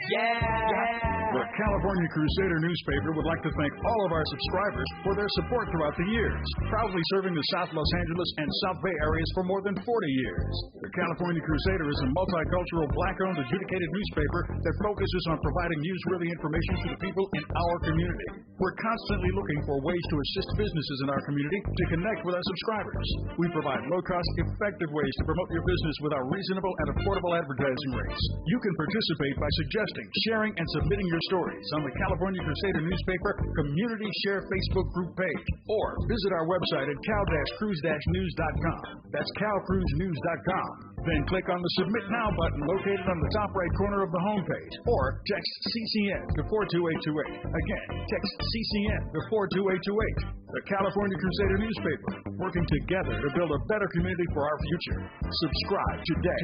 The California Crusader newspaper would like to thank all of our subscribers for their support throughout the years, proudly serving the South Los Angeles and South Bay areas for more than 40 years. The California Crusader is a multicultural, black-owned, adjudicated newspaper that focuses on providing newsworthy information to the people in our community. We're constantly looking for ways to assist businesses in our community to connect with our subscribers. We provide low-cost, effective ways to promote your business with our reasonable and affordable advertising rates. You can participate by suggesting, sharing, and submitting your stories on the California Crusader newspaper Community Share Facebook group page, or visit our website at cal-cruise-news.com. That's calcruisenews.com. Then click on the Submit Now button located on the top right corner of the homepage, or text CCN to 42828. Again, text CCN to 42828. The California Crusader newspaper, working together to build a better community for our future. Subscribe today.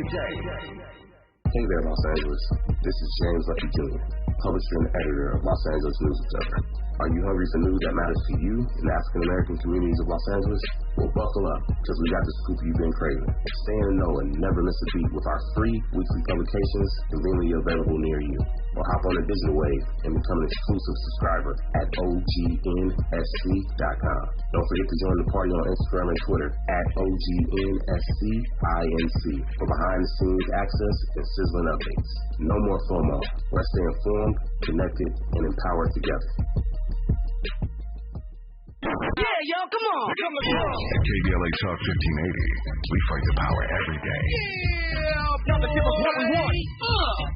Hey there, Los Angeles. This is James Lucky Jr., publisher and editor of Los Angeles News Observer. Are you hungry for news that matters to you and the African-American communities of Los Angeles? Well, buckle up, because we got the scoop you've been craving. Stay in the know and never miss a beat with our free weekly publications conveniently available near you. Or hop on the digital wave and become an exclusive subscriber at OGNSC.com. Don't forget to join the party on Instagram and Twitter at OGNSCINC for behind-the-scenes access and sizzling updates. No more FOMO. Let's stay informed, connected, and empowered together. Yeah, yo, come on. At KBLA Talk 1580, we fight the power every day. Yeah, y'all to give us what we want.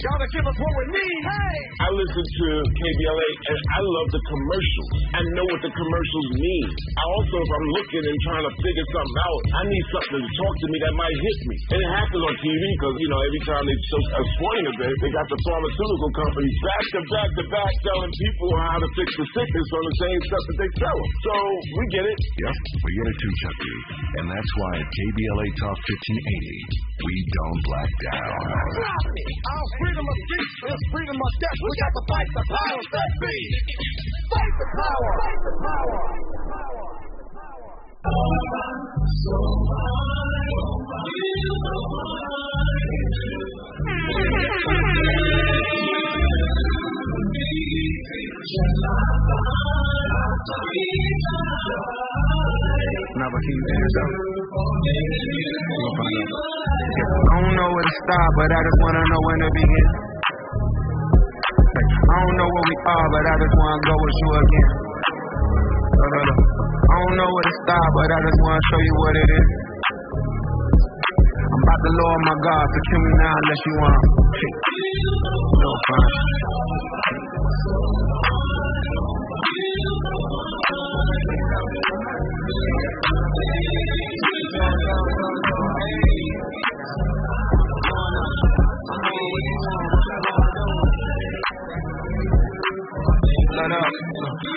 Y'all to give us what we need. Hey. I listen to KBLA and I love the commercials. I know what the commercials mean. I also, if I'm looking and trying to figure something out, I need something to talk to me that might hit me. And it happens on TV because, you know, every time they show a sporting event, they got the pharmaceutical companies back to back to back telling people how to fix the sickness on the same stuff that they sell them. So we get it. Yep, we get it too, Chucky. And that's why at KBLA Talk 1580, we don't black down. Stop it. Our freedom of speech is freedom of death. We got to fight the powers that be. Fight the power. Fight the power. So Now, but can you hands up? I don't know where to start, but I just wanna know when to begin. I don't know where we are, but I just wanna go with you again. I don't know where to start, but I just wanna show you what it is. I'm about to lower my guard, so kill me now unless you want. No fun.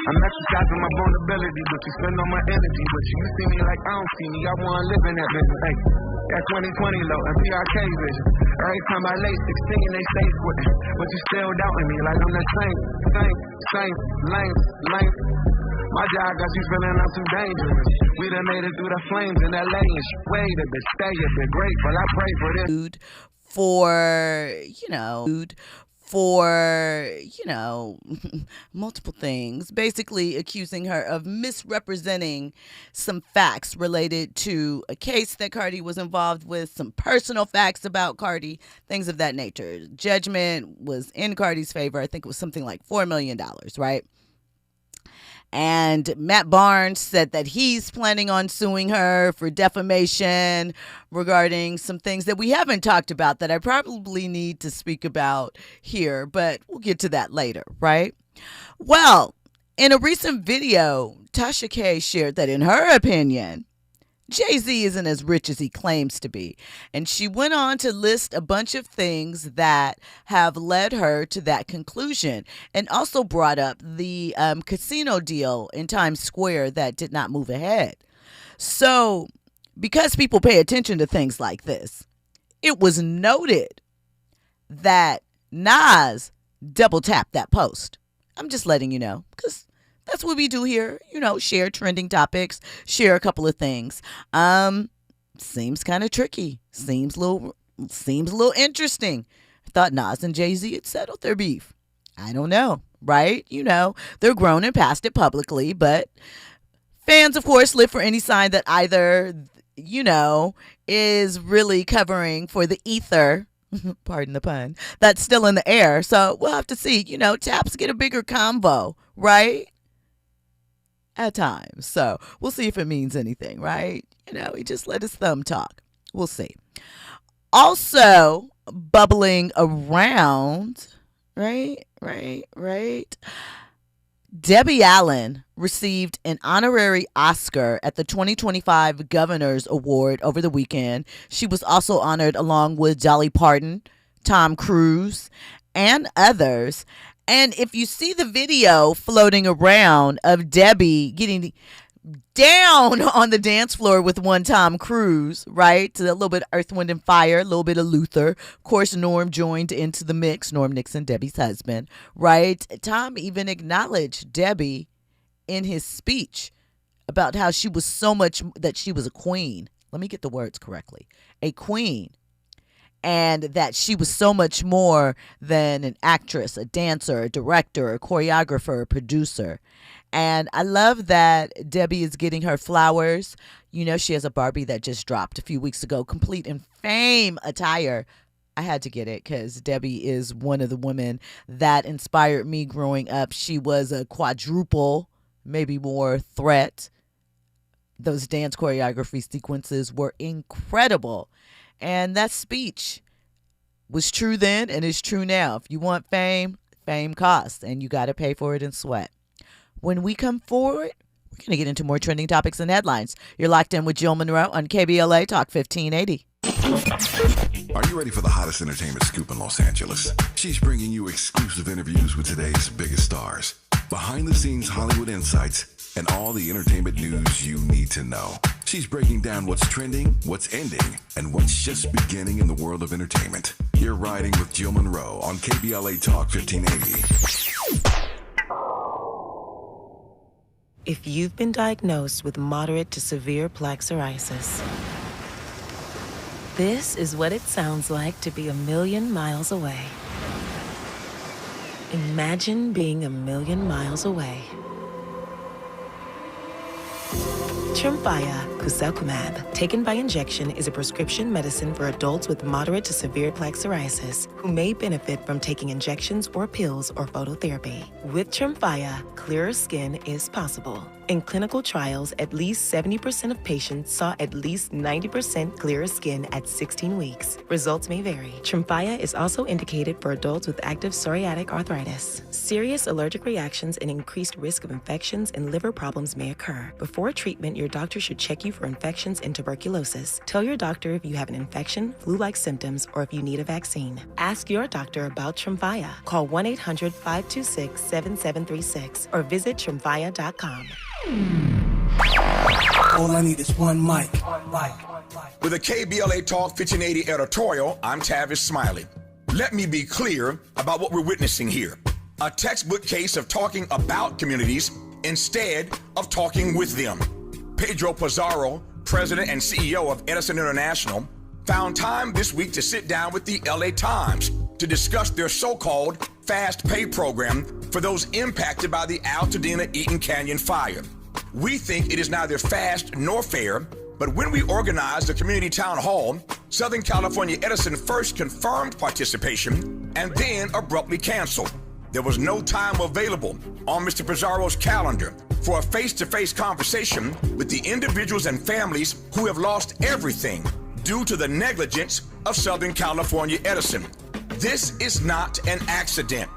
I'm exercising my vulnerability, but you spend all my energy. But you see me like I don't see me. I wanna live in that vision. Hey, that 2020 low and PRK vision. Every time I lay 16, they say quitting, but you still doubting me like I'm the same, lame. My job got you feeling I'm too dangerous. We done made it through the flames in LA and wait a bit, stay a bit grateful. I pray for this. For multiple things, basically accusing her of misrepresenting some facts related to a case that Cardi was involved with, some personal facts about Cardi, things of that nature. Judgment was in Cardi's favor. I think it was something like $4 million, right? And Matt Barnes said that he's planning on suing her for defamation regarding some things that we haven't talked about that I probably need to speak about here, but we'll get to that later, right? Well, in a recent video, Tasha K shared that in her opinion, Jay-Z isn't as rich as he claims to be. And she went on to list a bunch of things that have led her to that conclusion, and also brought up the casino deal in Times Square that did not move ahead. So because people pay attention to things like this, it was noted that Nas double tapped that post. I'm just letting you know, because that's what we do here, share trending topics, share a couple of things. Seems kind of tricky. Seems a little interesting. thought Nas and Jay-Z had settled their beef. I don't know, right? You know, they're grown and past it publicly, but fans, of course, live for any sign that either, you know, is really covering for the ether, pardon the pun, that's still in the air. So we'll have to see, you know, taps get a bigger combo, right? At times. So we'll see if it means anything, right? You know, he just let his thumb talk. We'll see. Also bubbling around, right? Debbie Allen received an honorary Oscar at the 2025 Governor's Award over the weekend. She was also honored along with Dolly Parton, Tom Cruise, and others. And if you see the video floating around of Debbie getting down on the dance floor with one Tom Cruise, right? To a little bit of Earth, Wind, and Fire, a little bit of Luther. Of course, Norm joined into the mix. Norm Nixon, Debbie's husband, right? Tom even acknowledged Debbie in his speech about how she was so much, that she was a queen. Let me get the words correctly. A queen. And that she was so much more than an actress, a dancer, a director, a choreographer, a producer. And I love that Debbie is getting her flowers. You know, she has a Barbie that just dropped a few weeks ago, complete in fame attire. I had to get it because Debbie is one of the women that inspired me growing up. She was a quadruple, maybe more threat. Those dance choreography sequences were incredible. And that speech was true then and is true now. If you want fame, fame costs, and you got to pay for it in sweat. When we come forward, we're going to get into more trending topics and headlines. You're locked in with Jill Munroe on KBLA Talk 1580. Are you ready for the hottest entertainment scoop in Los Angeles? She's bringing you exclusive interviews with today's biggest stars, behind-the-scenes Hollywood insights, and all the entertainment news you need to know. She's breaking down what's trending, what's ending, and what's just beginning in the world of entertainment. You're riding with Jill Munroe on KBLA Talk 1580. If you've been diagnosed with moderate to severe plaque psoriasis, this is what it sounds like to be a million miles away. Imagine being a million miles away. Tremfya Kuselkumab, taken by injection, is a prescription medicine for adults with moderate to severe plaque psoriasis who may benefit from taking injections or pills or phototherapy. With Tremfya, clearer skin is possible. In clinical trials, at least 70% of patients saw at least 90% clearer skin at 16 weeks. Results may vary. Tremfya is also indicated for adults with active psoriatic arthritis. Serious allergic reactions and increased risk of infections and liver problems may occur. Before treatment, your doctor should check you for infections and tuberculosis. Tell your doctor if you have an infection, flu-like symptoms, or if you need a vaccine. Ask your doctor about Tremfya. Call 1-800-526-7736 or visit Tremfya.com. All I need is one mic. With a KBLA Talk 1580 editorial, I'm Tavis Smiley. Let me be clear about what we're witnessing here. A textbook case of talking about communities instead of talking with them. Pedro Pizarro, president and CEO of Edison International, found time this week to sit down with the LA Times to discuss their so-called fast pay program for those impacted by the Altadena-Eaton Canyon fire. We think it is neither fast nor fair, but when we organized the community town hall, Southern California Edison first confirmed participation and then abruptly canceled. There was no time available on Mr. Pizarro's calendar for a face-to-face conversation with the individuals and families who have lost everything due to the negligence of Southern California Edison. This is not an accident.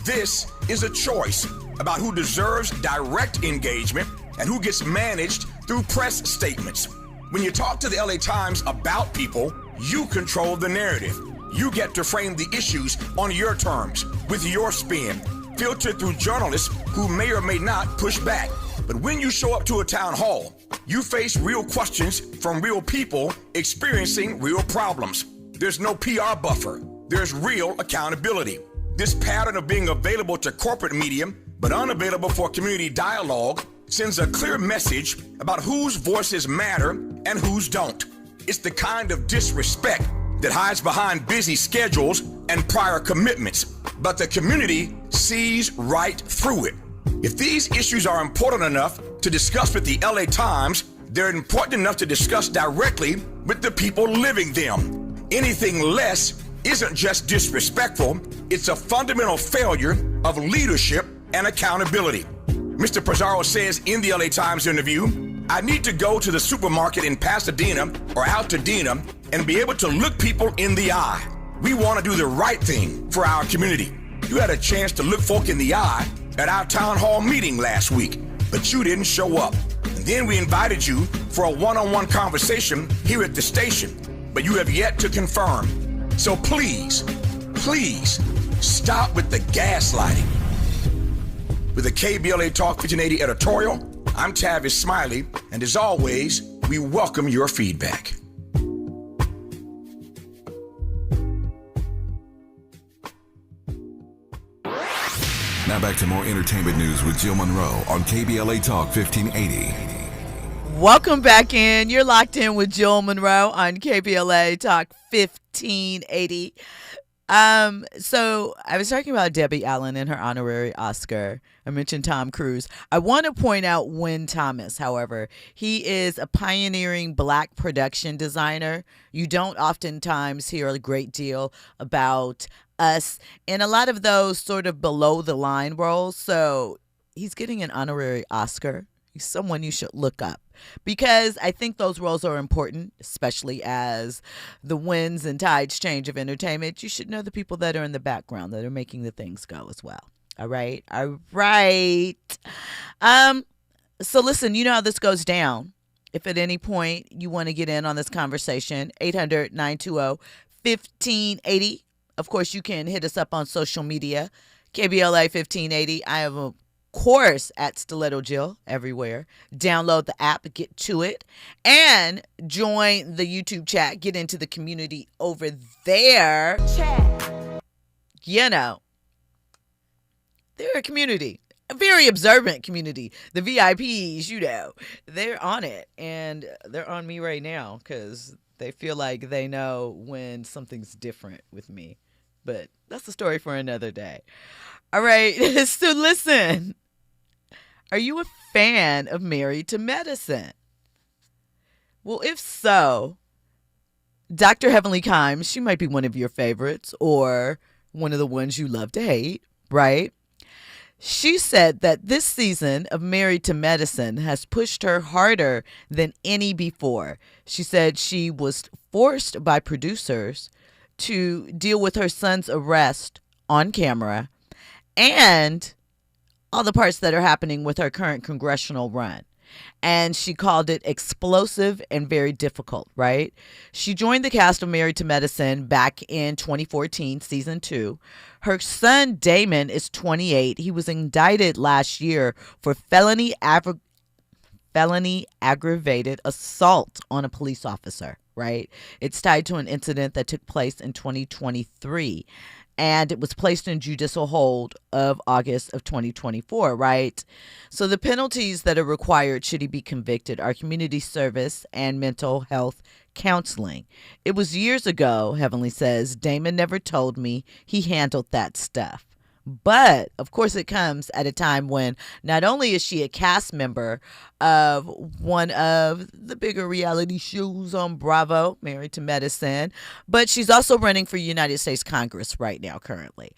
This is a choice about who deserves direct engagement and who gets managed through press statements. When you talk to the LA Times about people, you control the narrative. You get to frame the issues on your terms, with your spin, filtered through journalists who may or may not push back. But when you show up to a town hall, you face real questions from real people experiencing real problems. There's no PR buffer. There's real accountability. This pattern of being available to corporate media, but unavailable for community dialogue, sends a clear message about whose voices matter and whose don't. It's the kind of disrespect that hides behind busy schedules and prior commitments, but the community sees right through it. If these issues are important enough to discuss with the LA Times, they're important enough to discuss directly with the people living them. Anything less isn't just disrespectful, it's a fundamental failure of leadership and accountability. Mr. Pizarro says in the LA Times interview, I need to go to the supermarket in Pasadena or Altadena and be able to look people in the eye. We want to do the right thing for our community. You had a chance to look folk in the eye at our town hall meeting last week, but you didn't show up. And then we invited you for a one-on-one conversation here at the station, but you have yet to confirm. So please stop with the gaslighting. With the KBLA Talk 1580 editorial, I'm Tavis Smiley, and as always, we welcome your feedback. Now back to more entertainment news with Jill Munroe on KBLA Talk 1580. Welcome back in. You're locked in with Jill Munroe on KBLA Talk 1580. So I was talking about Debbie Allen and her honorary Oscar. I mentioned Tom Cruise. I want to point out Wynn Thomas, however. He is a pioneering Black production designer. You don't oftentimes hear a great deal about us in a lot of those sort of below the line roles. So he's getting an honorary Oscar. He's someone you should look up because I think those roles are important, especially as the winds and tides change of entertainment. You should know the people that are in the background that are making the things go as well. All right. So listen, you know how this goes down. If at any point you want to get in on this conversation, 800-920-1580. Of course, you can hit us up on social media, KBLA 1580. I have a course at Stiletto Jill everywhere. Download the app, get to it, and join the YouTube chat. Get into the community over there. Chat. You know, they're a community, a very observant community. The VIPs, you know, they're on it, and they're on me right now because they feel like they know when something's different with me. But that's a story for another day. All right, so listen. Are you a fan of Married to Medicine? Well, if so, Dr. Heavenly Kimes, she might be one of your favorites or one of the ones you love to hate, right? She said that this season of Married to Medicine has pushed her harder than any before. She said she was forced by producers to deal with her son's arrest on camera and all the parts that are happening with her current congressional run. And she called it explosive and very difficult, right? She joined the cast of Married to Medicine back in 2014, season 2. Her son, Damon, is 28. He was indicted last year for felony aggravated assault on a police officer, right? It's tied to an incident that took place in 2023. And it was placed in judicial hold of August of 2024, right? So the penalties that are required should he be convicted are community service and mental health counseling. It was years ago, Heavenly says, Damon never told me he handled that stuff. But, of course, it comes at a time when not only is she a cast member of one of the bigger reality shows on Bravo, Married to Medicine, but she's also running for United States Congress right now currently.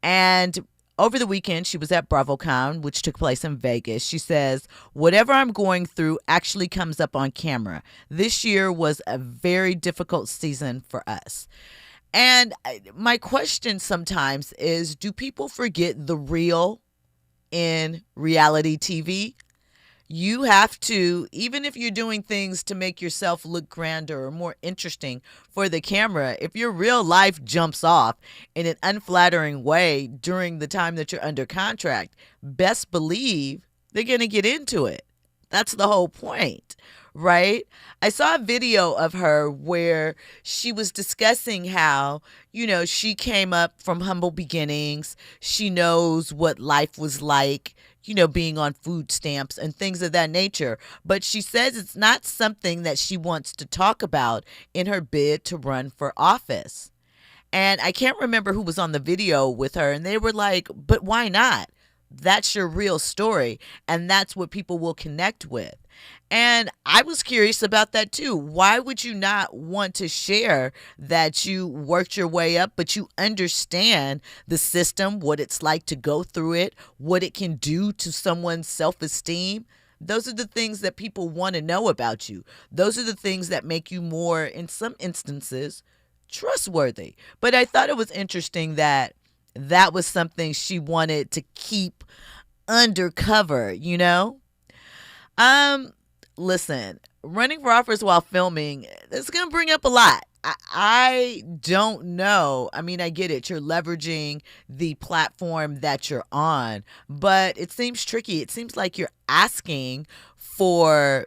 And over the weekend, she was at BravoCon, which took place in Vegas. She says, whatever I'm going through actually comes up on camera. This year was a very difficult season for us. And my question sometimes is, do people forget the real in reality TV? You have to, even if you're doing things to make yourself look grander or more interesting for the camera, if your real life jumps off in an unflattering way during the time that you're under contract, best believe they're going to get into it. That's the whole point. Right? I saw a video of her where she was discussing how, you know, she came up from humble beginnings. She knows what life was like, you know, being on food stamps and things of that nature. But she says it's not something that she wants to talk about in her bid to run for office. And I can't remember who was on the video with her. And they were like, but why not? That's your real story. And that's what people will connect with. And I was curious about that too. Why would you not want to share that you worked your way up, but you understand the system, what it's like to go through it, what it can do to someone's self-esteem? Those are the things that people want to know about you. Those are the things that make you more, in some instances, trustworthy. But I thought it was interesting that that was something she wanted to keep undercover, you know? Listen, running for office while filming, it's going to bring up a lot. I don't know. I mean, I get it. You're leveraging the platform that you're on, but it seems tricky. It seems like you're asking for,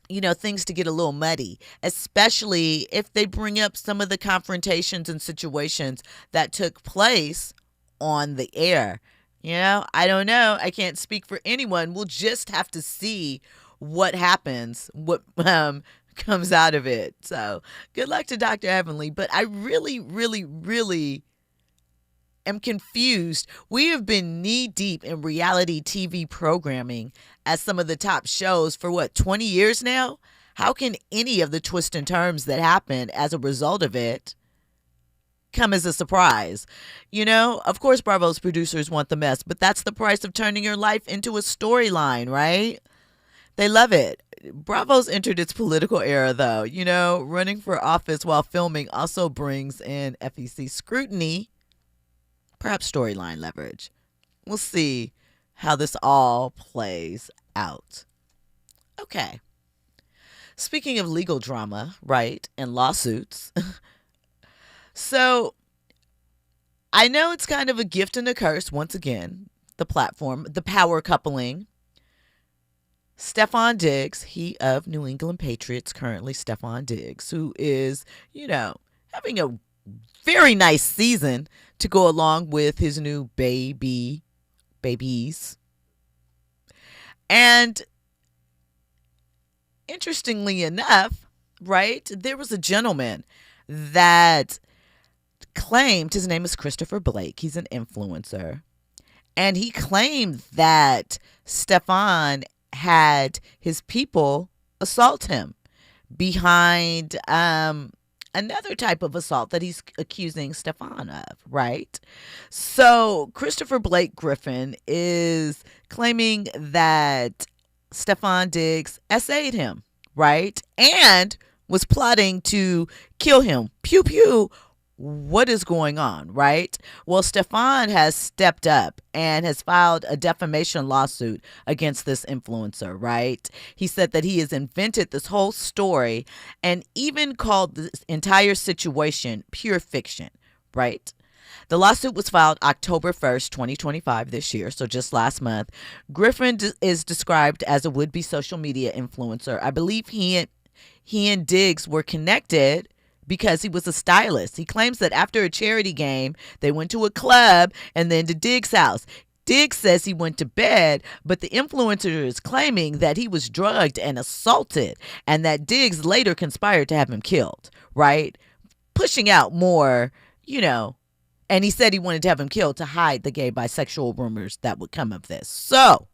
you know, things to get a little muddy, especially if they bring up some of the confrontations and situations that took place on the air. You know, I don't know. I can't speak for anyone. We'll just have to see what happens, what comes out of it. So good luck to Dr. Heavenly. But I really am confused. We have been knee deep in reality TV programming as some of the top shows for 20 years now? How can any of the twists and turns that happen as a result of it come as a surprise? You know, of course, Bravo's producers want the mess, but that's the price of turning your life into a storyline, right? They love it. Bravo's entered its political era, though. You know, running for office while filming also brings in FEC scrutiny, perhaps storyline leverage. We'll see how this all plays out. Okay. Speaking of legal drama, right, and lawsuits. So I know it's kind of a gift and a curse, once again, the platform, the power coupling. Stefon Diggs, he of New England Patriots, currently Stefon Diggs, who is, you know, having a very nice season to go along with his new babies. And interestingly enough, right, there was a gentleman that claimed, his name is Christopher Blake, he's an influencer, and he claimed that Stefon had his people assault him behind another type of assault that he's accusing Stefon of, right? So Christopher Blake Griffin is claiming that Stefon Diggs essayed him, right? And was plotting to kill him. Pew, pew. What is going on, right? Well, Stefon has stepped up and has filed a defamation lawsuit against this influencer, right? He said that he has invented this whole story and even called this entire situation pure fiction, right? The lawsuit was filed October 1st, 2025, this year, so just last month. Griffin is described as a would-be social media influencer. I believe he and Diggs were connected because he was a stylist. He claims that after a charity game, they went to a club and then to Diggs' house. Diggs says he went to bed, but the influencer is claiming that he was drugged and assaulted and that Diggs later conspired to have him killed, right? Pushing out more, you know, and he said he wanted to have him killed to hide the gay bisexual rumors that would come of this. So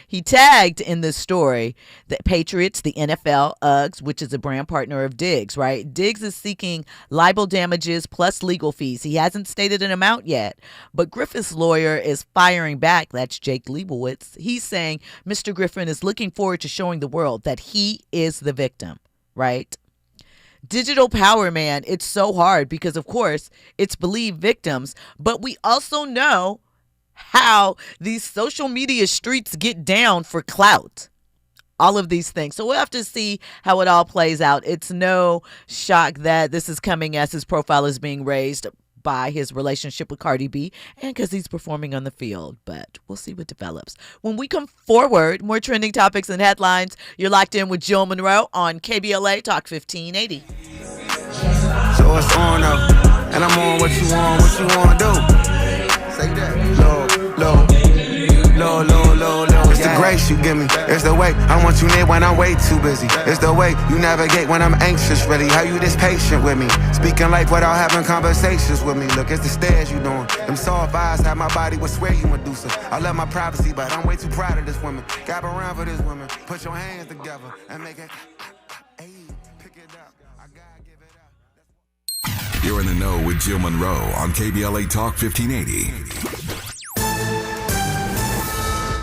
he tagged in this story the Patriots, the NFL, Uggs, which is a brand partner of Diggs, right? Diggs is seeking libel damages plus legal fees. He hasn't stated an amount yet, but Griffin's lawyer is firing back. That's Jake Leibowitz. He's saying Mr. Griffin is looking forward to showing the world that he is the victim, right? Digital power, man, it's so hard because, of course, it's believed victims, but we also know how these social media streets get down for clout. All of these things. So we'll have to see how it all plays out. It's no shock that this is coming as his profile is being raised by his relationship with Cardi B and because he's performing on the field. But we'll see what develops. When we come forward, more trending topics and headlines. You're locked in with Jill Munroe on KBLA Talk 1580. So it's on up, and I'm on what you want to do. Say that. Low. It's the grace. you give me. It's the way I want you near when I'm way too busy. It's the way you navigate when I'm anxious, really. How you this patient with me? Speaking life without having conversations with me. Look, it's the stares you doing. Them soft eyes have my body would swear you Medusa. I love my privacy, but I'm way too proud of this woman. Gab around for this woman. Put your hands together and make it. Hey, pick it up. I gotta give it up. You're in the know with Jill Munroe on KBLA Talk 1580.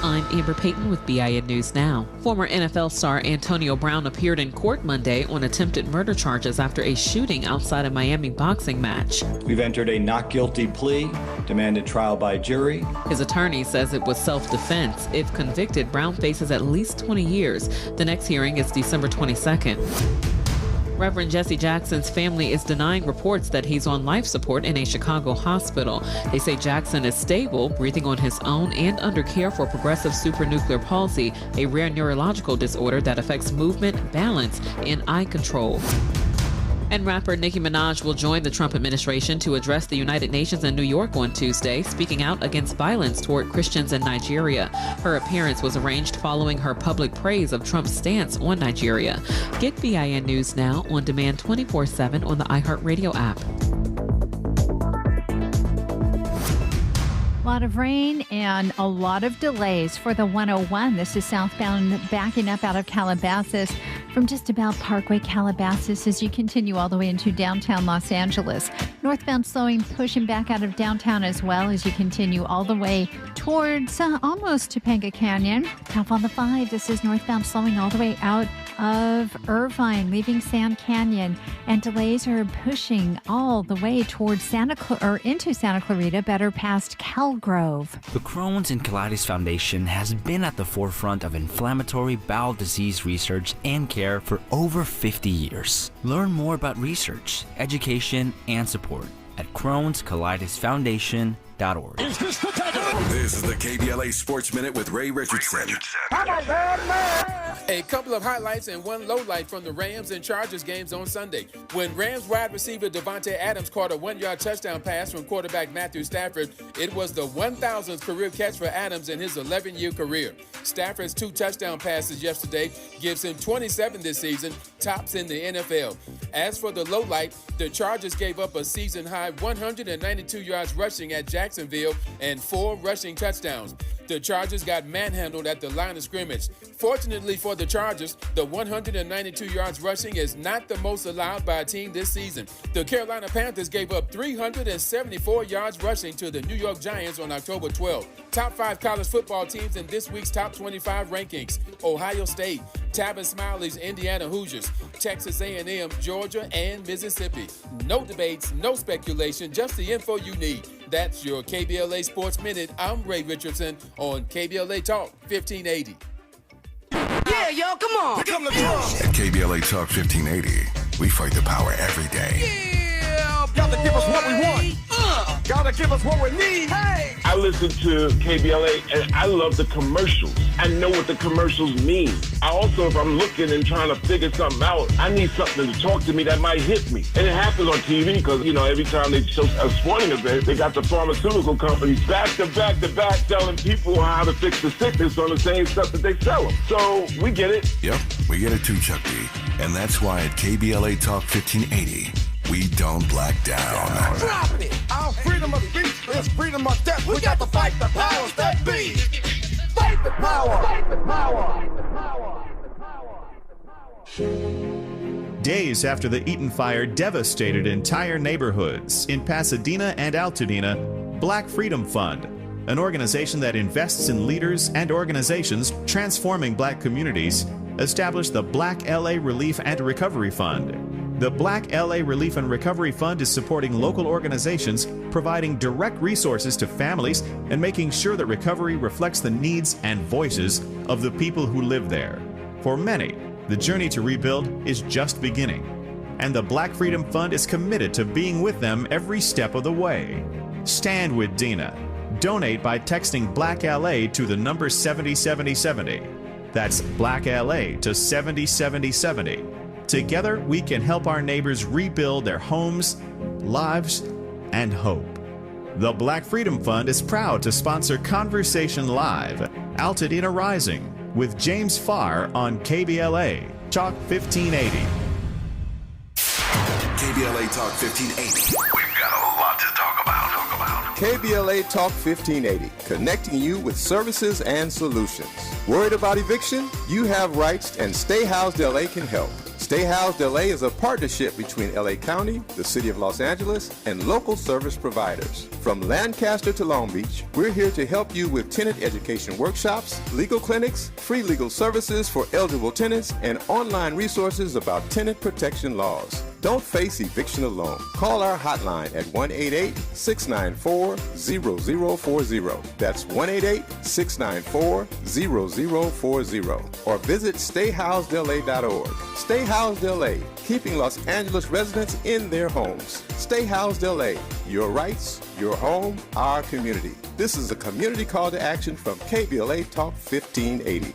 I'm Amber Payton with BIN News Now. Former NFL star Antonio Brown appeared in court Monday on attempted murder charges after a shooting outside a Miami boxing match. We've entered a not guilty plea, demanded trial by jury. His attorney says it was self-defense. If convicted, Brown faces at least 20 years. The next hearing is December 22nd. Reverend Jesse Jackson's family is denying reports that he's on life support in a Chicago hospital. They say Jackson is stable, breathing on his own, and under care for progressive supranuclear palsy, a rare neurological disorder that affects movement, balance, and eye control. And rapper Nicki Minaj will join the Trump administration to address the United Nations in New York on Tuesday, speaking out against violence toward Christians in Nigeria. Her appearance was arranged following her public praise of Trump's stance on Nigeria. Get BIN News Now on demand 24/7 on the iHeartRadio app. A lot of rain and a lot of delays for the 101. This is southbound backing up out of Calabasas from just about Parkway Calabasas as you continue all the way into downtown Los Angeles. Northbound slowing, pushing back out of downtown as well as you continue all the way towards almost Topanga Canyon. Tough on the 5. This is northbound slowing all the way out of Irvine, leaving Sand Canyon, and delays are pushing all the way towards into Santa Clarita, better past Calgrove. The Crohn's and Colitis Foundation has been at the forefront of inflammatory bowel disease research and care for over 50 years. Learn more about research, education, and support at Crohn'sColitisFoundation.org. This is the KBLA Sports Minute with Ray Richardson. A couple of highlights and one lowlight from the Rams and Chargers games on Sunday. When Rams wide receiver Davante Adams caught a 1-yard touchdown pass from quarterback Matthew Stafford, it was the 1,000th career catch for Adams in his 11-year career. Stafford's 2 touchdown passes yesterday gives him 27 this season, tops in the NFL. As for the lowlight, the Chargers gave up a season-high 192 yards rushing at Jacksonville and 4 rushing touchdowns. The Chargers got manhandled at the line of scrimmage. Fortunately for the Chargers, the 192 yards rushing is not the most allowed by a team this season. The Carolina Panthers gave up 374 yards rushing to the New York Giants on October 12th. Top 5 college football teams in this week's top 25 rankings: Ohio State, Tabitha Smiley's Indiana Hoosiers, Texas A&M, Georgia, and Mississippi. No debates, no speculation, just the info you need. That's your KBLA Sports Minute. I'm Ray Richardson on KBLA Talk 1580. Yeah, yo, come on. At KBLA Talk 1580, we fight the power every day. Yeah, gotta give us what we want. Gotta give us what we need. Hey! I listen to KBLA and I love the commercials. I know what the commercials mean. I also, if I'm looking and trying to figure something out, I need something to talk to me that might hit me. And it happens on TV because, you know, every time they show a sporting event, they got the pharmaceutical companies back to back to back telling people how to fix the sickness on the same stuff that they sell them. So we get it. Yep, we get it too, Chuck D. And that's why at KBLA Talk 1580, we don't black down. Drop it! Our freedom of speech is freedom of death. We got to fight the powers that be. Fight the power! Fight the power! Days after the Eaton fire devastated entire neighborhoods in Pasadena and Altadena, Black Freedom Fund, an organization that invests in leaders and organizations transforming black communities, established the Black LA Relief and Recovery Fund. The Black LA Relief and Recovery Fund is supporting local organizations, providing direct resources to families, and making sure that recovery reflects the needs and voices of the people who live there. For many, the journey to rebuild is just beginning, and the Black Freedom Fund is committed to being with them every step of the way. Stand with Dina. Donate by texting Black LA to the number 707070. That's Black LA to 707070. Together, we can help our neighbors rebuild their homes, lives, and hope. The Black Freedom Fund is proud to sponsor Conversation Live, Altadena Rising, with James Farr on KBLA Talk 1580. KBLA Talk 1580. We've got a lot to talk about. KBLA Talk 1580, connecting you with services and solutions. Worried about eviction? You have rights, and Stay Housed LA can help. Stay Housed LA is a partnership between LA County, the City of Los Angeles, and local service providers. From Lancaster to Long Beach, we're here to help you with tenant education workshops, legal clinics, free legal services for eligible tenants, and online resources about tenant protection laws. Don't face eviction alone. Call our hotline at 1-888-694-0040. That's 1-888-694-0040. Or visit stayhousedla.org. Stay Housed LA, keeping Los Angeles residents in their homes. Stay Housed LA, your rights, your home, our community. This is a community call to action from KBLA Talk 1580.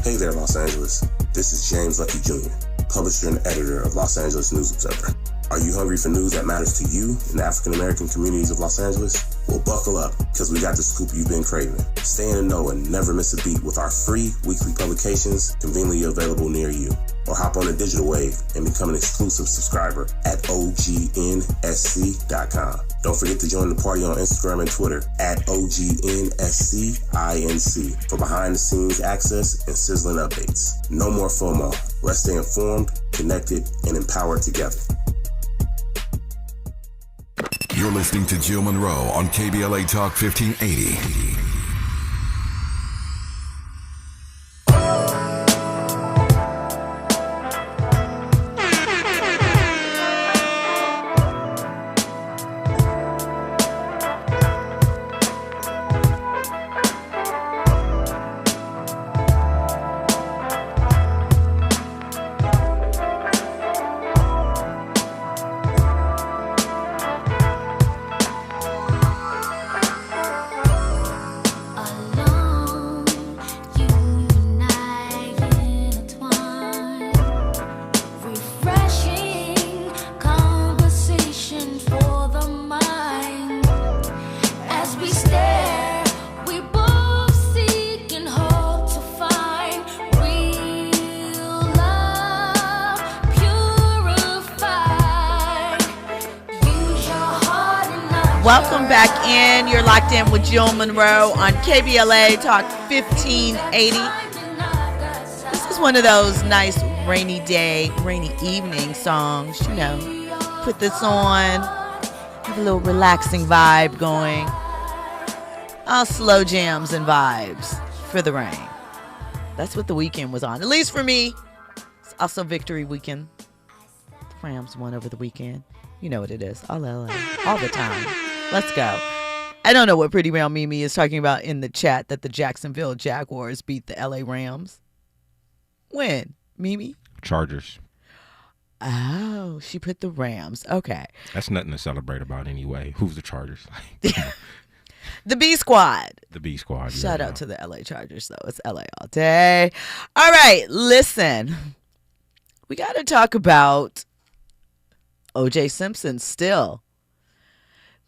Hey there, Los Angeles. This is James Lucky Jr., publisher and editor of Los Angeles News Observer. Are you hungry for news that matters to you in the African American communities of Los Angeles? Well, buckle up, because we got the scoop you've been craving. Stay in the know and never miss a beat with our free weekly publications conveniently available near you. Or hop on the digital wave and become an exclusive subscriber at OGNSC.com. Don't forget to join the party on Instagram and Twitter at OGNSCINC for behind-the-scenes access and sizzling updates. No more FOMO. Let's stay informed, connected, and empowered together. You're listening to Jill Munroe on KBLA Talk 1580. Welcome back in. You're locked in with Jill Munroe on KBLA Talk 1580. This is one of those nice rainy evening songs. You know, put this on, have a little relaxing vibe going. All slow jams and vibes for the rain. That's what the weekend was on, at least for me. It's also victory weekend. The Rams won over the weekend. You know what it is. All LA, all the time. Let's go. I don't know what Pretty Round Mimi is talking about in the chat, that the Jacksonville Jaguars beat the LA Rams. When, Mimi? Chargers. Oh, she put the Rams. Okay. That's nothing to celebrate about anyway. Who's the Chargers? The B Squad. The B Squad. Shout out to the LA Chargers, though. It's LA all day. All right, listen. We got to talk about O.J. Simpson still.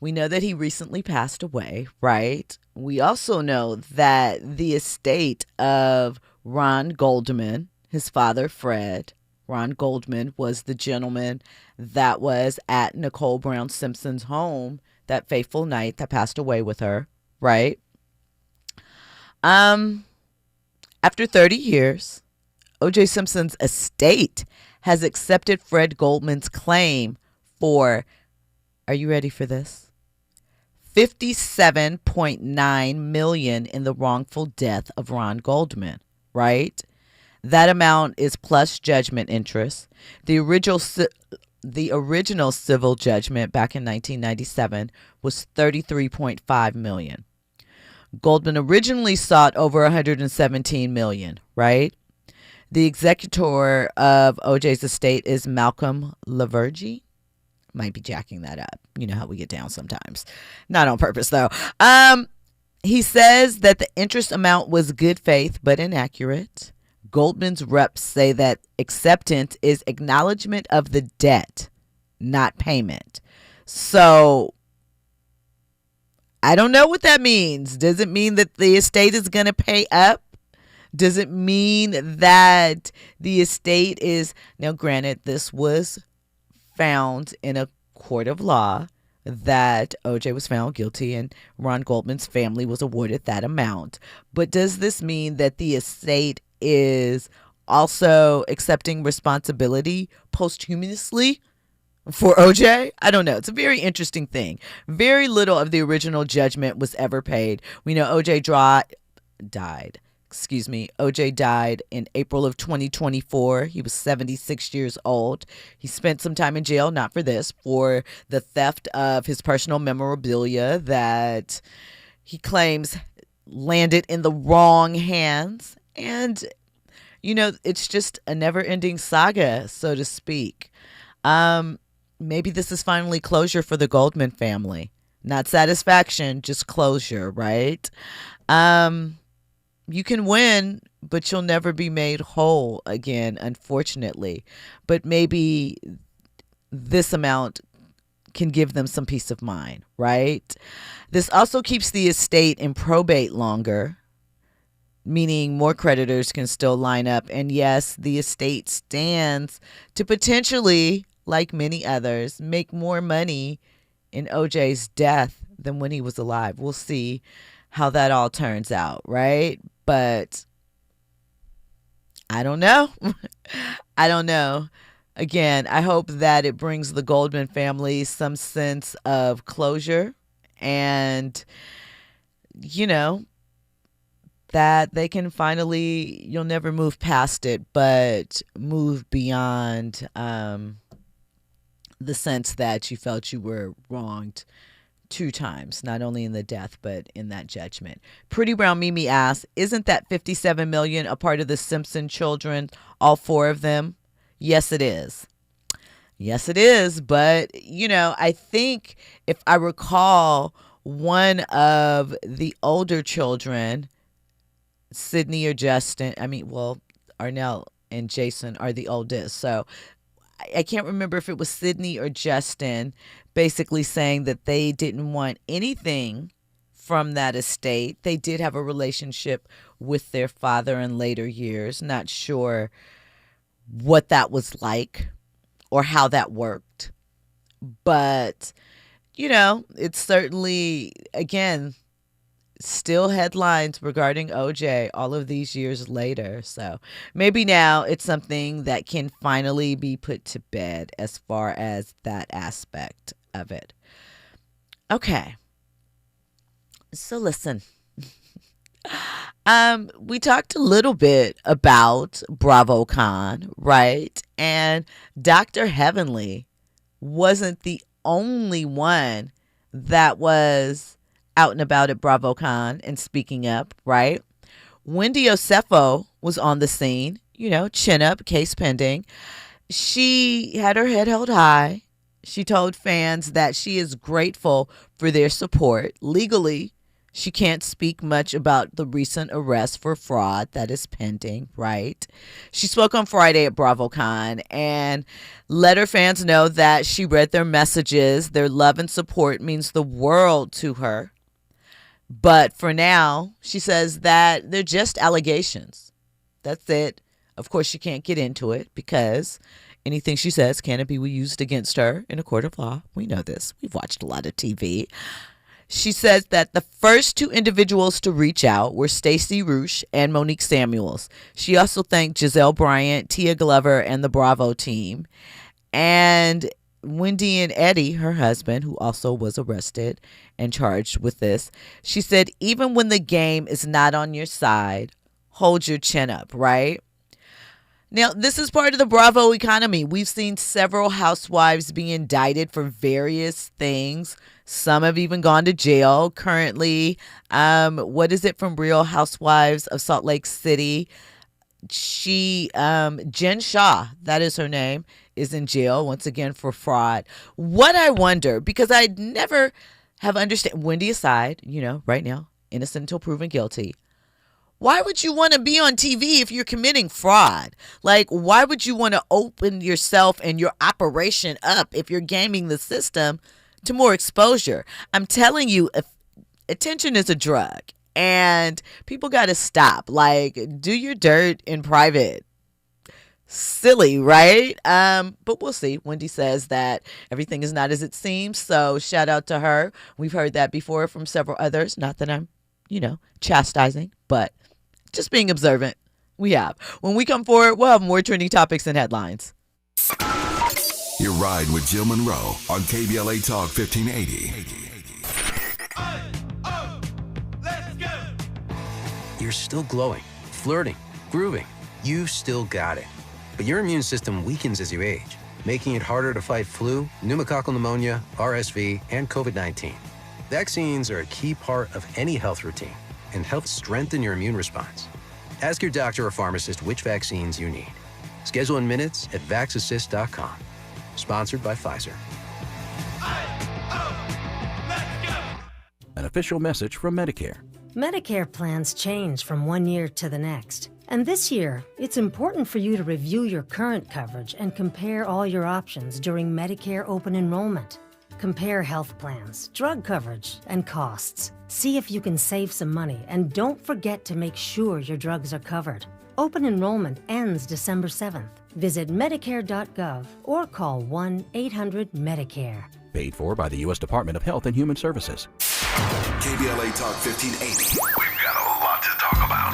We know that he recently passed away, right? We also know that the estate of Ron Goldman, his father, Fred, Ron Goldman, was the gentleman that was at Nicole Brown Simpson's home that fateful night that passed away with her, right? After 30 years, O.J. Simpson's estate has accepted Fred Goldman's claim for, are you ready for this? $57.9 million in the wrongful death of Ron Goldman, right? That amount is plus judgment interest. The original civil judgment back in 1997 was $33.5 million. Goldman originally sought over $117 million, right? The executor of OJ's estate is Malcolm Lavergy. Might be jacking that up. You know how we get down sometimes. Not on purpose, though. He says that the interest amount was good faith but inaccurate. Goldman's reps say that acceptance is acknowledgement of the debt, not payment. So I don't know what that means. Does it mean that the estate is going to pay up Does it mean that the estate is, now granted, this was found in a court of law, that OJ was found guilty and Ron Goldman's family was awarded that amount. But does this mean that the estate is also accepting responsibility posthumously for OJ? I don't know. It's a very interesting thing. Very little of the original judgment was ever paid. We know OJ died. OJ died in April of 2024. He was 76 years old. He spent some time in jail, not for this, for the theft of his personal memorabilia that he claims landed in the wrong hands. And, it's just a never-ending saga, so to speak. Maybe this is finally closure for the Goldman family. Not satisfaction, just closure, right? You can win, but you'll never be made whole again, unfortunately. But maybe this amount can give them some peace of mind, right? This also keeps the estate in probate longer, meaning more creditors can still line up. And yes, the estate stands to potentially, like many others, make more money in OJ's death than when he was alive. We'll see how that all turns out, right? But I don't know. I don't know. Again, I hope that it brings the Goldman family some sense of closure and, that they can finally, you'll never move past it, but move beyond the sense that you felt you were wronged 2 times, not only in the death, but in that judgment. Pretty Brown Mimi asks, isn't that $57 million a part of the Simpson children, all 4 of them? Yes, it is. Yes, it is. But, I think if I recall, one of the older children, Sydney or Justin, Arnell and Jason are the oldest. So I can't remember if it was Sydney or Justin basically saying that they didn't want anything from that estate. They did have a relationship with their father in later years. Not sure what that was like or how that worked. But, it's certainly, again, still headlines regarding OJ all of these years later. So maybe now it's something that can finally be put to bed as far as that aspect of it. Okay. So listen. We talked a little bit about BravoCon, right? And Dr. Heavenly wasn't the only one that was out and about at BravoCon and speaking up, right? Wendy Osefo was on the scene, chin up, case pending. She had her head held high. She told fans that she is grateful for their support. Legally, she can't speak much about the recent arrest for fraud that is pending, right? She spoke on Friday at BravoCon and let her fans know that she read their messages. Their love and support means the world to her. But for now, she says that they're just allegations. That's it. Of course, she can't get into it because anything she says can be used against her in a court of law. We know this. We've watched a lot of TV. She says that the first 2 individuals to reach out were Stacey Roosh and Monique Samuels. She also thanked Giselle Bryant, Tia Glover, and the Bravo team. And Wendy and Eddie, her husband, who also was arrested and charged with this, she said, even when the game is not on your side, hold your chin up, right? Now, this is part of the Bravo economy. We've seen several housewives be indicted for various things. Some have even gone to jail. Currently, what is it from Real Housewives of Salt Lake City? Jen Shaw, that is her name, is in jail once again for fraud. What I wonder, because I never have understood, Wendy aside, right now, innocent until proven guilty. Why would you want to be on TV if you're committing fraud? Like, why would you want to open yourself and your operation up if you're gaming the system to more exposure? I'm telling you, attention is a drug. And people got to stop. Like, do your dirt in private. Silly, right? But we'll see. Wendy says that everything is not as it seems. So shout out to her. We've heard that before from several others. Not that I'm, chastising, but just being observant. We have. When we come forward, we'll have more trending topics and headlines. You're riding with Jill Munroe on KBLA Talk 1580. You're still glowing, flirting, grooving. You've still got it. But your immune system weakens as you age, making it harder to fight flu, pneumococcal pneumonia, RSV, and COVID-19. Vaccines are a key part of any health routine and help strengthen your immune response. Ask your doctor or pharmacist which vaccines you need. Schedule in minutes at vaxassist.com. Sponsored by Pfizer. An official message from Medicare. Medicare plans change from one year to the next. And this year, it's important for you to review your current coverage and compare all your options during Medicare open enrollment. Compare health plans, drug coverage, and costs. See if you can save some money, and don't forget to make sure your drugs are covered. Open enrollment ends December 7th. Visit Medicare.gov or call 1-800-MEDICARE. Paid for by the U.S. Department of Health and Human Services. KBLA Talk 1580. We've got a lot to talk about.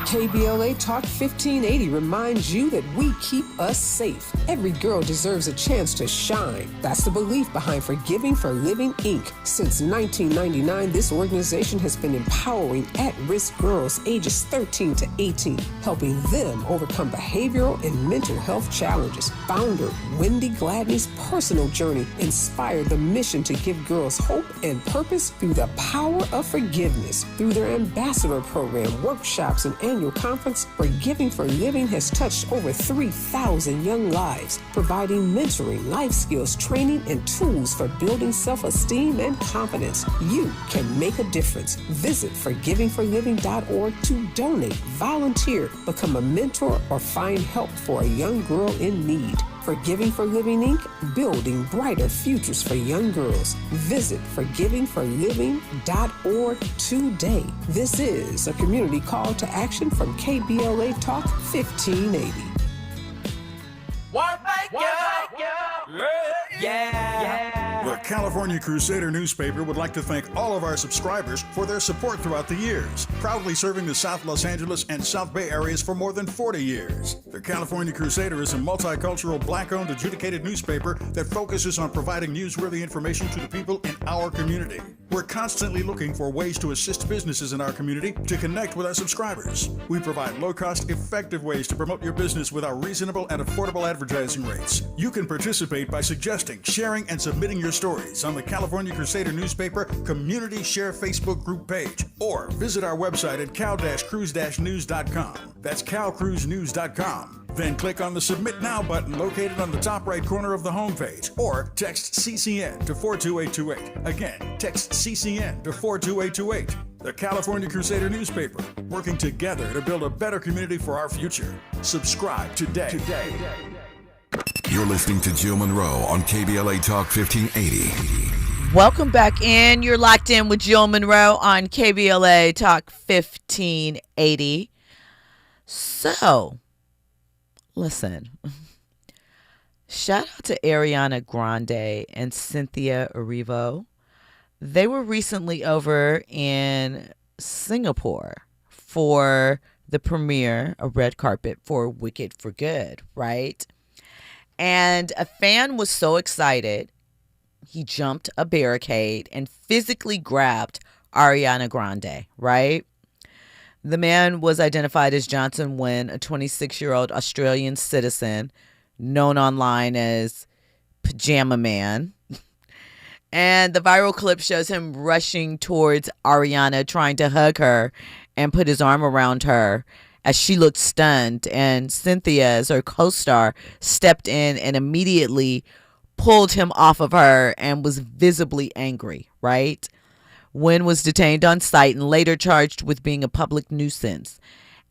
KBLA Talk 1580 reminds you that we keep us safe. Every girl deserves a chance to shine. That's the belief behind Forgiving for Living, Inc. Since 1999, this organization has been empowering at-risk girls ages 13 to 18, helping them overcome behavioral and mental health challenges. Founder Wendy Gladney's personal journey inspired the mission to give girls hope and purpose through the power of forgiveness. Through their ambassador program, workshops, and annual conference, Forgiving for Living has touched over 3,000 young lives, providing mentoring, life skills, training, and tools for building self-esteem and confidence. You can make a difference. Visit forgivingforliving.org to donate, volunteer, become a mentor, or find help for a young girl in need. Forgiving for Living, Inc., building brighter futures for young girls. Visit forgivingforliving.org today. This is a community call to action from KBLA Talk 1580. The California Crusader newspaper would like to thank all of our subscribers for their support throughout the years, proudly serving the South Los Angeles and South Bay areas for more than 40 years. The California Crusader is a multicultural, black-owned, adjudicated newspaper that focuses on providing newsworthy information to the people in our community. We're constantly looking for ways to assist businesses in our community to connect with our subscribers. We provide low-cost, effective ways to promote your business with our reasonable and affordable advertising rates. You can participate by suggesting, sharing, and submitting your stories on the California Crusader newspaper Community Share Facebook group page, or visit our website at cal-cruise-news.com. That's calcruisenews.com. Then click on the Submit Now button located on the top right corner of the homepage, or text CCN to 42828. Again, text CCN to 42828. The California Crusader newspaper, working together to build a better community for our future. Subscribe today. You're listening to Jill Munroe on KBLA Talk 1580. Welcome back in. You're locked in with Jill Munroe on KBLA Talk 1580. So, listen. Shout out to Ariana Grande and Cynthia Erivo. They were recently over in Singapore for the premiere, a red carpet for Wicked for Good, right? And a fan was so excited, he jumped a barricade and physically grabbed Ariana Grande, right? The man was identified as Johnson Wynn, a 26-year-old Australian citizen known online as Pajama Man. And the viral clip shows him rushing towards Ariana, trying to hug her and put his arm around her as she looked stunned. And Cynthia, as her co-star, stepped in and immediately pulled him off of her and was visibly angry, right? Wynn was detained on site and later charged with being a public nuisance.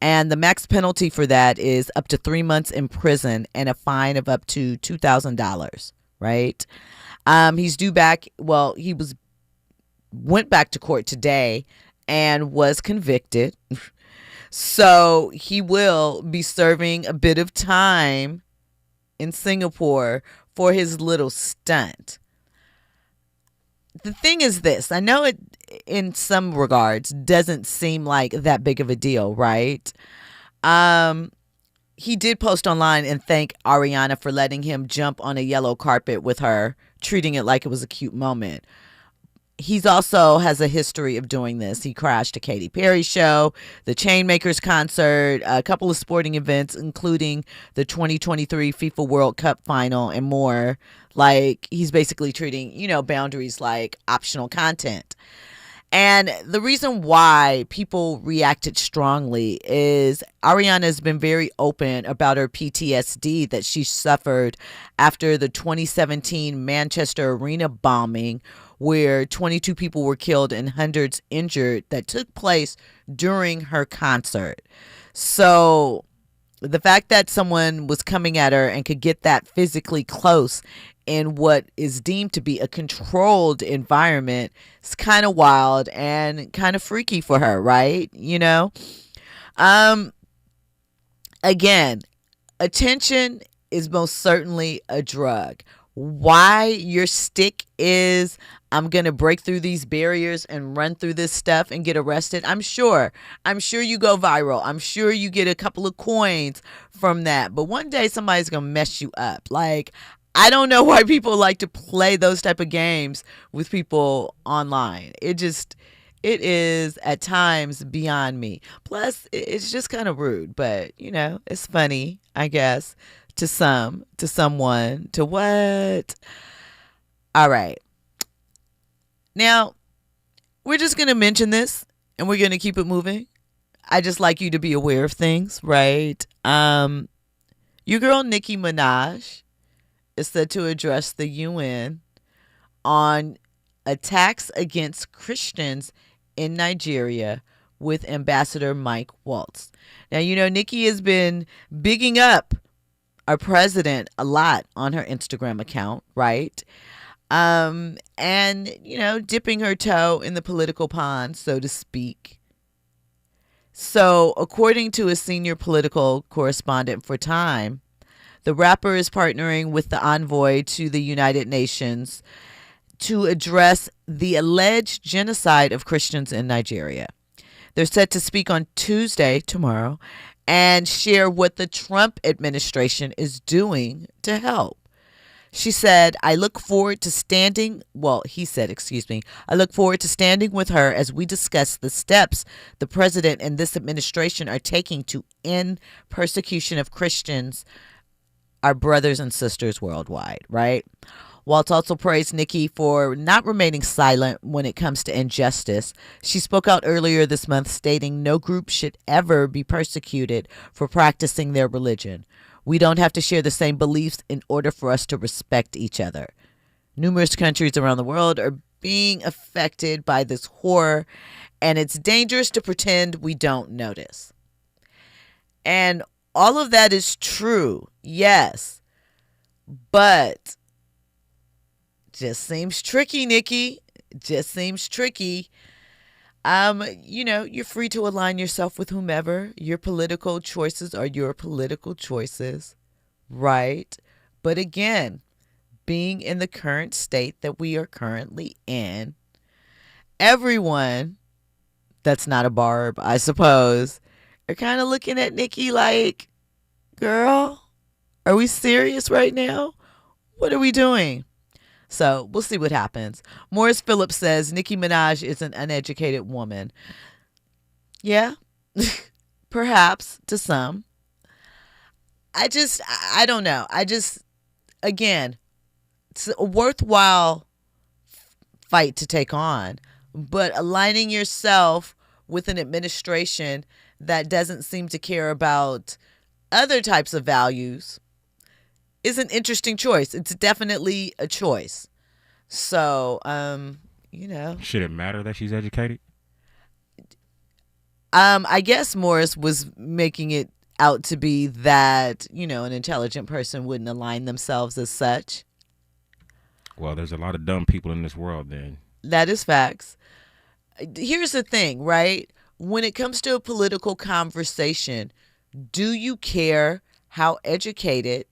And the max penalty for that is up to 3 months in prison and a fine of up to $2,000, right? He's due back. Well, went back to court today and was convicted. So he will be serving a bit of time in Singapore for his little stunt. The thing is this, I know it in some regards doesn't seem like that big of a deal, right? He did post online and thank Ariana for letting him jump on a yellow carpet with her, treating it like it was a cute moment. He's also has a history of doing this. He crashed a Katy Perry show, the Chainmakers concert, a couple of sporting events, including the 2023 FIFA World Cup final and more. Like, he's basically treating, boundaries like optional content. And the reason why people reacted strongly is Ariana has been very open about her PTSD that she suffered after the 2017 Manchester Arena bombing, where 22 people were killed and hundreds injured, that took place during her concert. So the fact that someone was coming at her and could get that physically close in what is deemed to be a controlled environment is kind of wild and kind of freaky for her, right? Again, attention is most certainly a drug. Why your stick is, I'm going to break through these barriers and run through this stuff and get arrested. I'm sure you go viral. I'm sure you get a couple of coins from that. But one day somebody's going to mess you up. Like, I don't know why people like to play those type of games with people online. It is at times beyond me. Plus, it's just kind of rude, but it's funny, I guess, to someone, to what? All right. Now, we're just going to mention this and we're going to keep it moving. I just like you to be aware of things, right? Your girl Nicki Minaj is said to address the UN on attacks against Christians in Nigeria with Ambassador Mike Waltz. Now, Nicki has been bigging up our president a lot on her Instagram account, right? And, dipping her toe in the political pond, so to speak. So, according to a senior political correspondent for Time, the rapper is partnering with the envoy to the United Nations to address the alleged genocide of Christians in Nigeria. They're set to speak on Tuesday, tomorrow, and share what the Trump administration is doing to help. She said, I look forward to standing with her as we discuss the steps the president and this administration are taking to end persecution of Christians, our brothers and sisters worldwide, right? Waltz also praised Nicki for not remaining silent when it comes to injustice. She spoke out earlier this month stating no group should ever be persecuted for practicing their religion. We don't have to share the same beliefs in order for us to respect each other. Numerous countries around the world are being affected by this horror, and it's dangerous to pretend we don't notice. And all of that is true, yes, but just seems tricky, Nicki. Just seems tricky. You're free to align yourself with whomever. Your political choices are your political choices, right? But again, being in the current state that we are currently in, everyone that's not a Barb, I suppose, are kind of looking at Nicki like, girl, are we serious right now? What are we doing? So we'll see what happens. Morris Phillips says Nicki Minaj is an uneducated woman. Yeah, perhaps to some. I don't know. Again, it's a worthwhile fight to take on, but aligning yourself with an administration that doesn't seem to care about other types of values is an interesting choice. It's definitely a choice. So, Should it matter that she's educated? I guess Morris was making it out to be that, an intelligent person wouldn't align themselves as such. Well, there's a lot of dumb people in this world then. That is facts. here's the thing, right? When it comes to a political conversation, do you care how educated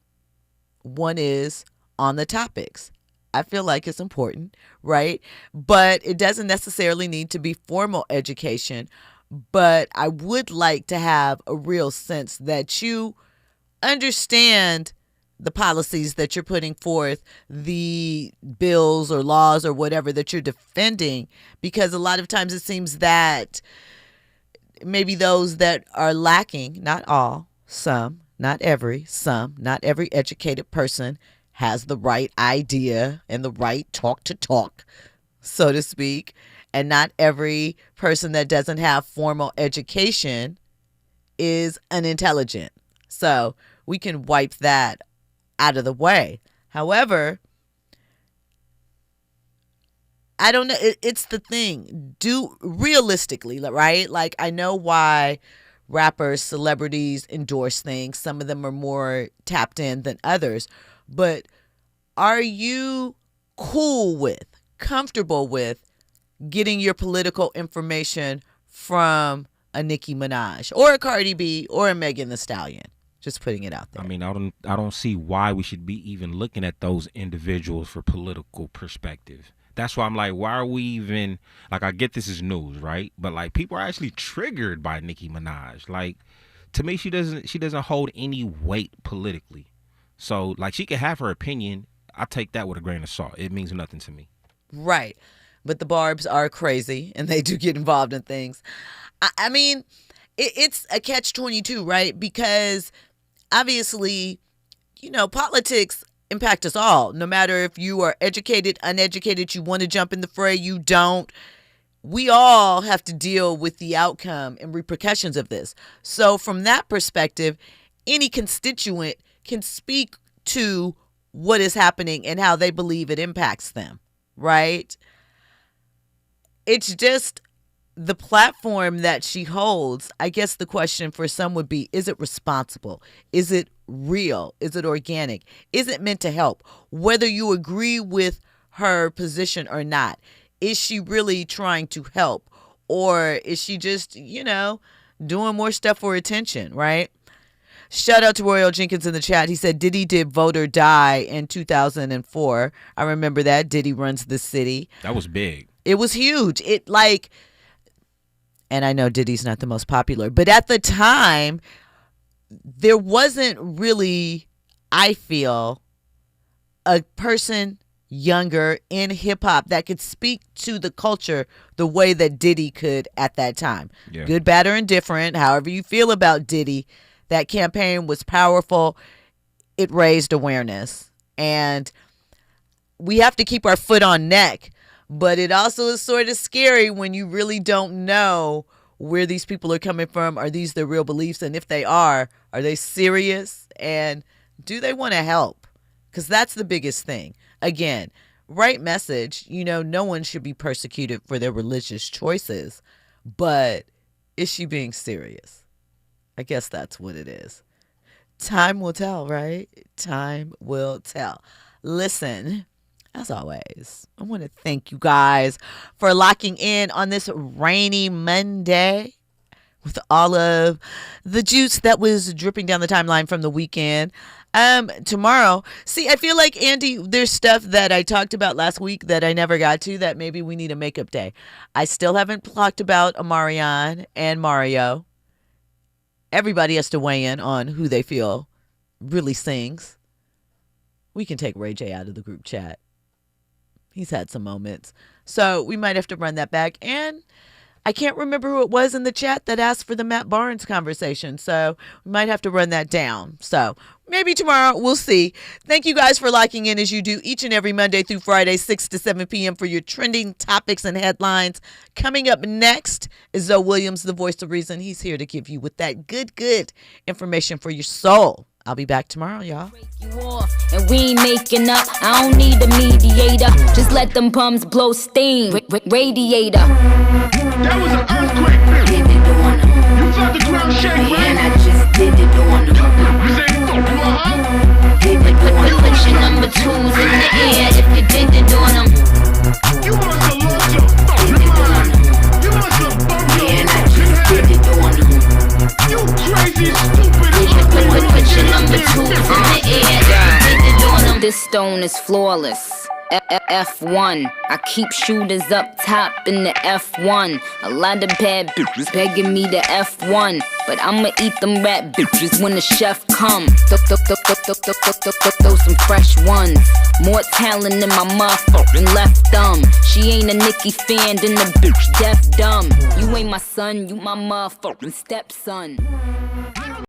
one is on the topics? I feel like it's important, right? But it doesn't necessarily need to be formal education. But I would like to have a real sense that you understand the policies that you're putting forth, the bills or laws or whatever that you're defending, because a lot of times it seems that maybe those that are lacking, not all, some, not every educated person has the right idea and the right talk, so to speak. And not every person that doesn't have formal education is unintelligent. So we can wipe that out of the way. However, I don't know. It's the thing. Do realistically, right? Like, I know why rappers, celebrities endorse things. Some of them are more tapped in than others. But are you cool with, comfortable with getting your political information from a Nicki Minaj or a Cardi B or a Megan Thee Stallion? Just putting it out there. I mean, I don't see why we should be even looking at those individuals for political perspective. That's why I'm like, why are we even, like, I get this is news, right? But like, people are actually triggered by Nicki Minaj. Like, to me, she doesn't hold any weight politically. So like, she can have her opinion. I take that with a grain of salt. It means nothing to me. Right. But the Barbs are crazy and they do get involved in things. I mean, it's a catch-22, right? Because obviously, you know, politics impact us all. No matter if you are educated, uneducated, you want to jump in the fray, you don't. We all have to deal with the outcome and repercussions of this. So from that perspective, any constituent can speak to what is happening and how they believe it impacts them, right? It's just the platform that she holds. I guess the question for some would be, is it responsible? Is it real? Is it organic? Is it meant to help? Whether you agree with her position or not, is she really trying to help? Or is she just, you know, doing more stuff for attention, right? Shout out to Royal Jenkins in the chat. He said Diddy did Vote or Die in 2004. I remember that. Diddy Runs the City. That was big. It was huge. It like, and I know Diddy's not the most popular, but at the time, there wasn't really, I feel, a person younger in hip hop that could speak to the culture the way that Diddy could at that time. Yeah. Good, bad, or indifferent, however you feel about Diddy, that campaign was powerful. It raised awareness. And we have to keep our foot on neck. But it also is sort of scary when you really don't know where these people are coming from. Are these their real beliefs? And if they are they serious? And do they want to help? Because that's the biggest thing. Again, right message. You know, no one should be persecuted for their religious choices. But is she being serious? I guess that's what it is. Time will tell, right? Time will tell. Listen. As always, I want to thank you guys for locking in on this rainy Monday with all of the juice that was dripping down the timeline from the weekend. Tomorrow, see, I feel like, Andy, there's stuff that I talked about last week that I never got to that maybe we need a makeup day. I still haven't talked about Omarion and Mario. Everybody has to weigh in on who they feel really sings. We can take Ray J out of the group chat. He's had some moments. So we might have to run that back. And I can't remember who it was in the chat that asked for the Matt Barnes conversation. So we might have to run that down. So maybe tomorrow. We'll see. Thank you guys for locking in as you do each and every Monday through Friday, 6 to 7 p.m. for your trending topics and headlines. Coming up next is Zoe Williams, the voice of reason. He's here to give you with that good information for your soul. I'll be back tomorrow, y'all. And we ain't making up. I don't need a mediator. Just let them bums blow steam. Radiator. That was an earthquake. Did it on them. You felt the ground shake, right? And I just did it on them. You say you did it on them. Put your number 2s in the air if you did it on them. You want to launch a Stone is flawless. F1. I keep shooters up top in the F1. A lot of bad bitches begging me to F1, but I'ma eat them rat bitches when the chef come. Throw some fresh ones. More talent in my motherfucking left thumb. She ain't a Nicki fan, then the bitch deaf dumb. You ain't my son, you my motherfucking stepson.